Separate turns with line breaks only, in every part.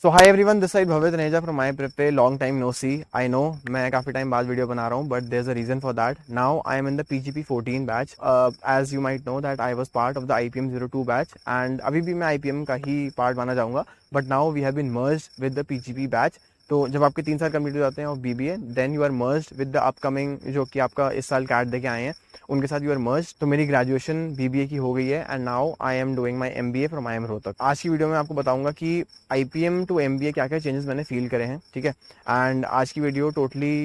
So hi everyone, this side Bhavit Neja from my prep पे। Long time no see. I know मैं काफी time बाद video बना रहा हूँ, but there is a reason for that. Now I am in the PGP 14 batch. As you might know that I was part of the IPM 02 batch, and अभी भी मैं IPM का ही पार्ट माना जाऊंगा, but now we have been merged with the PGP बैच। तो जब आपके 3 साल कंप्लीट हो जाते हैं of BBA, then you are merged with the upcoming, जो कि आपका इस साल कैट देके आए हैं, उनके साथ यू आर मर्ज। तो मेरी ग्रेजुएशन BBA की हो गई है, and now I am doing my MBA from IIM Rohtak. आज की वीडियो में आपको बताऊंगा कि IPM टू MBA क्या क्या चेंजेस मैंने फील करे हैं, ठीक है। एंड आज की वीडियो टोटली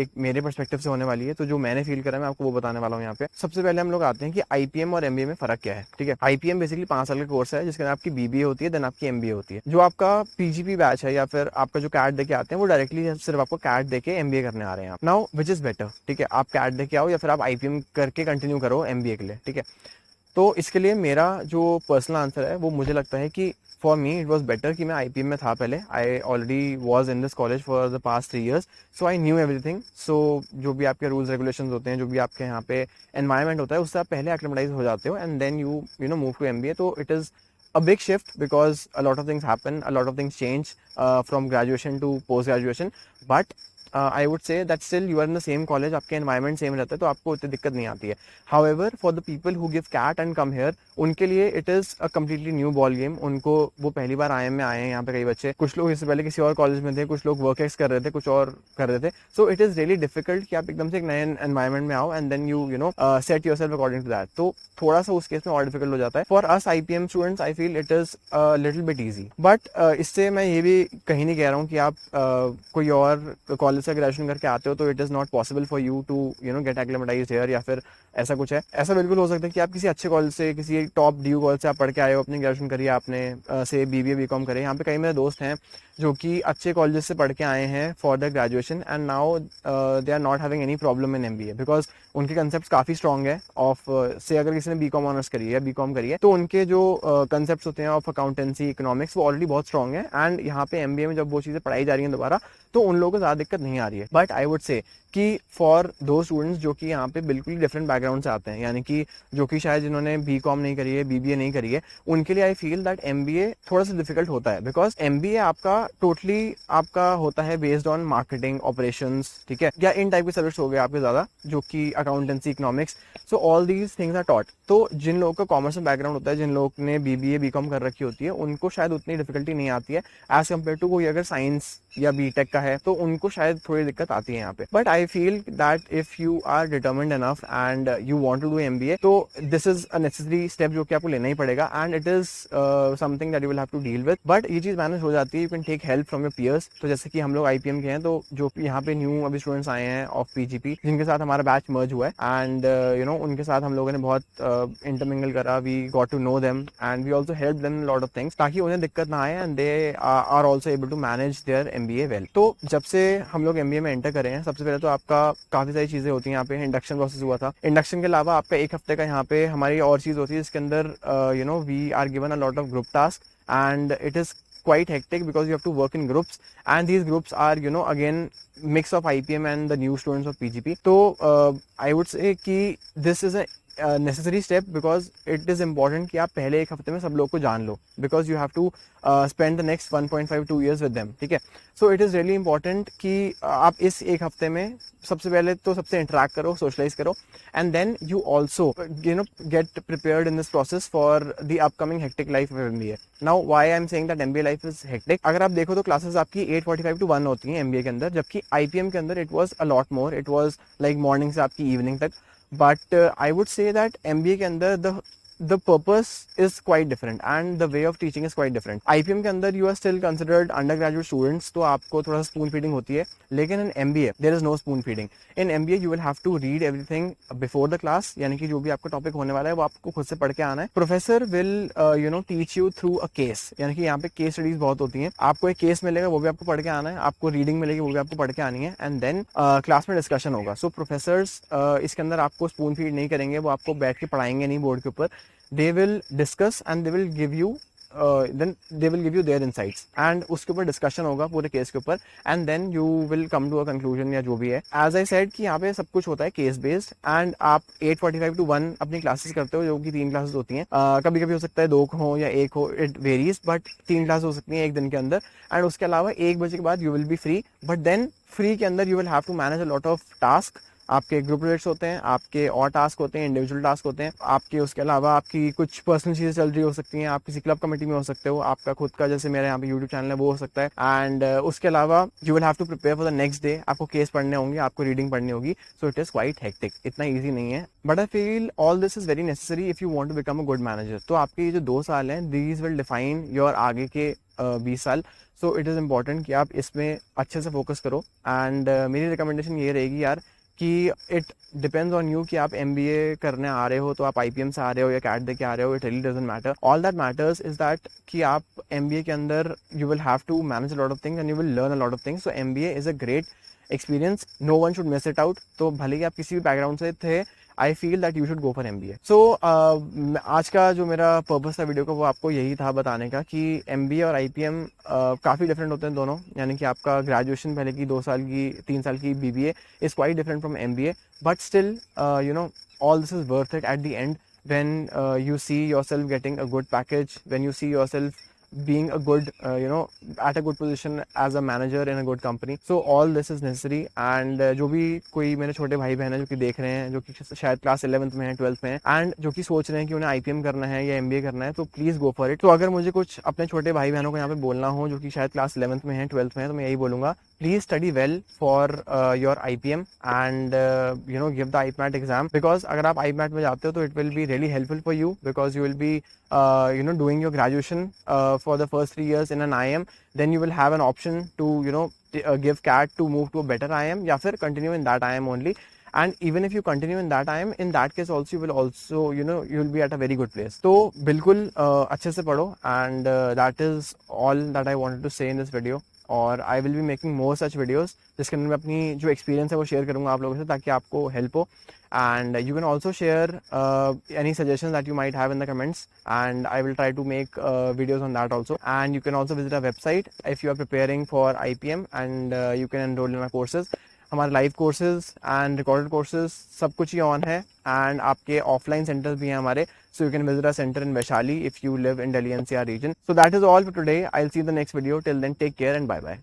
एक मेरे पर्सपेक्टिव से होने वाली है, तो जो मैंने फील करा मैं आपको वो बताने वाला हूँ यहाँ पे। सबसे पहले हम लोग आते हैं कि IPM और MBA में फर्क क्या है, ठीक है। IPM बेसिकली 5 साल का कोर्स है, जिसके अंदर आपकी BBA होती है, देन आपकी MBA होती है। जो आपका PGP बैच है या फिर आपका जो कैट देके आते हैं, वो डायरेक्टली सिर्फ आपको कैट देके MBA करने आ रहे हैं। नाउ विच इज बेटर, ठीक है, आप कैट देके आओ या फिर आप IPM करके कंटिन्यू करो MBA के लिए, ठीक है। तो इसके लिए मेरा जो पर्सनल आंसर है वो मुझे लगता है कि for me it was better कि मैं IPM में था पहले। I already was in this college for the past 3 years, so I knew everything. So जो भी आपके रूल्स रेगुलेशंस होते हैं, जो भी आपके यहाँ पे एनवायरमेंट होता है, उससे आप पहले एक्लेमेटाइज हो जाते हो, and then you know move to MBA। तो इट इज़ a big shift because a lot of things happen, a lot of things change from graduation to post graduation, but I would say that still you are in the same college, आपके environment same रहता है, तो आपको इतनी दिक्कत नहीं आती है। However, for the people who give CAT and come here, उनके लिए it is a completely new ball game। उनको वो पहली बार IIM में आए हैं। यहाँ पे कई बच्चे, कुछ लोग इससे पहले किसी और कॉलेज में थे, कुछ लोग वर्क एक्स कर रहे थे, कुछ और कर रहे थे। So it is really difficult कि आप एकदम से एक नए एनवायरमेंट में आओ and then you know set yourself according to that. तो थोड़ा सा उस केस में और डिफिकल्ट हो जाता है। For us IPM students I feel it is little bit easy, but इससे मैं ये भी कहीं नहीं कह रहा हूँ कि आप कोई और कॉलेज से ग्रेजुएशन करके आते हो तो it is not possible for you to get acclimatized here, या फिर ऐसा कुछ है। ऐसा बिल्कुल हो सकता है कि आप किसी अच्छे कॉलेज से, किसी टॉप DU कॉलेज से आप पढ़ के आए हो, अपनी ग्रेजुएशन करी आपने, से BBA BCom करे। यहाँ पे कई मेरे दोस्त हैं जो कि अच्छे कॉलेज से पढ़ के आए हैं for the graduation, and now they are not having any problem in MBA, because उनके कंसेप्ट काफी स्ट्रॉन्ग है। ऑफ से अगर किसी ने BCom ऑनर्स करी है या BCom करी है, तो उनके जो कंसेप्ट होते हैं ऑफ अकाउंटेंसी, इकोनॉमिक्स, वो ऑलरेडी बहुत स्ट्रॉन्ग है। एंड यहाँ पे MBA में जब वो चीजें पढ़ाई जा रही है दोबारा, तो उन लोगों को ज्यादा दिक्कत नहीं आ रही है। बट आई वुड से कि फॉर दो स्टूडेंट्स जो कि यहाँ पे बिल्कुल डिफरेंट बैकग्राउंड से आते हैं, यानी कि जो कि शायद जिन्होंने BCom नहीं करी है, BBA नहीं करी है, उनके लिए आई फील दैट MBA थोड़ा सा डिफिकल्ट होता है, बिकॉज MBA आपका टोटली आपका होता है बेस्ड ऑन मार्केटिंग, ऑपरेशंस, ठीक है, या इन टाइप के सब्जेक्ट्स हो गए आपके ज्यादा, जो कि accountancy, economics. So all these things are taught. तो जिन लोगों का कॉमर्स में बैकग्राउंड होता है, जिन लोगों ने BBA BCom कर रखी होती है, उनको शायद उतनी डिफिकल्टी नहीं आती है एज कम्पेयर टू कोई अगर साइंस या BTech का है, तो उनको शायद थोड़ी दिक्कत आती है यहाँ पे। But I feel that if you are determined enough and you want to do MBA, तो this is a necessary step जो कि आपको लेना ही पड़ेगा, and it is something that you will have to deal with. But ये चीज manage हो जाती है, you can take help from your peers. तो जैसे कि हम लोग IPM के हैं, तो जो यहाँ पे न्यू अभी स्टूडेंट्स आए हैं ऑफ PGP, जिनके साथ हमारा बैच मर्ज हुआ है, एंड उनके साथ हम लोगों ने बहुत इंटरमिंगल करा, we got to know them and we also help them lot of things, ताकि उन्हें दिक्कत ना आए and they are also able to manage their MBA well. तो जब से हम लोग MBA में एंटर करें हैं, सबसे पहले तो आपका काफी सारी चीजें होती हैं। यहाँ पे इंडक्शन प्रोसेस हुआ था। इंडक्शन के अलावा आपका 1 हफ्ते का यहाँ पे हमारी और चीज होती है, जिसके अंदर we are given a lot of group task, and it is quite hectic because you have to work in groups, and these groups are again mix of IPM and the new students of PGP. So I would say कि this is a necessary step, because it is important कि आप पहले 1 हफ्ते में सब लोग को जान लो, because you have to spend the next 1.5-2 years with them, ठीक है। So it is really important कि आप इस 1 हफ्ते में सबसे पहले तो सबसे इंटरेक्ट करो, सोशलाइज करो, and then you also get prepared in this process for the upcoming hectic life of MBA। Now why I am saying that MBA life is hectic, अगर आप देखो तो क्लासेस आपकी 8:45 to 1 होती हैं MBA के अंदर, जबकि IPM के अंदर it was a lot more, it was like morning से आपकी इवनिंग तक। But I would say that MBA के अंदर the purpose is quite different and the way of teaching is quite different. IPM के अंदर you are still considered undergraduate students, तो आपको थोड़ा सा spoon feeding होती है, लेकिन in MBA there is no spoon feeding. In MBA you will have to read everything before the class, यानी कि जो भी आपका टॉपिक होने वाला है वो आपको खुद से पढ़ के आना है। Professor will teach you through a case, यानी कि यहाँ पे केस स्टडीज बहुत होती हैं। आपको एक केस मिलेगा, वो भी आपको पढ़ के आना है, आपको रीडिंग मिलेगी, वो भी आपको पढ़ के आनी है, एंड देन क्लास में डिस्कशन होगा। सो प्रोफेसर्स इसके अंदर आपको स्पून फीड नहीं करेंगे, वो आपको बैठ के पढ़ाएंगे नहीं बोर्ड के ऊपर। They will discuss and they will give you then they will give you their insights and उसके ऊपर डिस्कशन होगा पूरे केस के ऊपर and then you will come to a conclusion या जो भी है. एज आई सेड कि यहाँ पे सब कुछ होता है केस बेस्ड एंड आप 8:45 to 1 अपनी क्लासेस करते हो जो कि 3 क्लासेस होती हैं. कभी कभी हो सकता है 2 हो या 1 हो, इट वेरीज, बट 3 क्लास हो सकती हैं एक दिन के अंदर. एंड उसके अलावा 1 बजे के बाद you will be free, but then free के अंदर you will have to manage a lot of task. आपके ग्रुप प्रोजेक्ट्स होते हैं, आपके और टास्क होते हैं, इंडिविजुअल टास्क होते हैं आपके. उसके अलावा आपकी कुछ पर्सनल चीज़ें चल रही हो सकती हैं, आप किसी क्लब कमेटी में हो सकते हो, आपका खुद का जैसे मेरे यहाँ पे यूट्यूब चैनल है वो हो सकता है. एंड उसके अलावा you will have to prepare for the next day. आपको केस पढ़ने होंगे, आपको रीडिंग पढ़नी होगी. So it is quite hectic, इतना ईजी नहीं है. But I feel all this is very necessary if you want to become a good manager. तो आपके ये जो 2 साल हैं, दीज विल डिफाइन योर आगे के 20 साल. सो इट इज़ इम्पॉर्टेंट कि आप इसमें अच्छे से फोकस करो. एंड मेरी रिकमेंडेशन ये रहेगी यार कि इट डिपेंड्स ऑन यू कि आप MBA करने आ रहे हो तो आप IPM से आ रहे हो या कैट दे के आ रहे हो. It really doesn't matter. All that matters is that कि आप MBA के अंदर you will have to manage a lot of things and you will learn a lot of things. So MBA is a great experience. No one should miss it out. तो भले ही आप किसी भी बैकग्राउंड से थे, I feel that you should go for MBA. So आज का जो मेरा पर्पस था वीडियो का वो आपको यही था बताने का कि MBA और IPM काफ़ी डिफरेंट होते हैं दोनों. यानी कि आपका ग्रेजुएशन पहले की 2 साल की 3 साल की BBA is quite different from MBA, but still you know all this is worth it at the end when you see yourself getting a good package, when you see yourself being a good at a good position as a manager in a good company. So all this is necessary. and जो भी कोई मेरे छोटे भाई बहन है जो कि देख रहे हैं, जो कि शायद क्लास 11th में है, 12th में है, एंड जो कि सोच रहे हैं कि उन्हें IPM करना है या MBA करना है, तो प्लीज गो फॉर इट. तो अगर मुझे कुछ अपने छोटे भाई बहनों को यहाँ पे बोलना हो जो कि शायद क्लास 11th में है, 12th में है, तो मैं यही बोलूंगा, please study well for your IPM and give the IPMAT exam. because अगर आप IPMAT में जाते हो तो it will be really helpful for you because you will be doing your graduation for the first 3 years in an IM. then you will have an option to give CAT to move to a better IM या फिर continue in that IM only. and even if you continue in that IM, in that case also you will also you will be at a very good place. तो बिल्कुल अच्छे से पढ़ो. and that is all that I wanted to say in this video. और I will be making more such videos जिसके अंदर मैं अपनी जो एक्सपीरियंस है वो शेयर करूंगा आप लोगों से ताकि आपको हेल्प हो. And you can also share any suggestion that you might have in the comments and I will try to make videos on that also. And you can also visit a website if you are preparing for IPM and you can enrol in my courses. हमारे live courses and recorded courses सब कुछ ही on है. And आपके offline centres भी हैं हमारे. So you can visit our center in Vaishali if you live in Delhi NCR region. So that is all for today. I'll see you in the next video. Till then, take care and bye bye.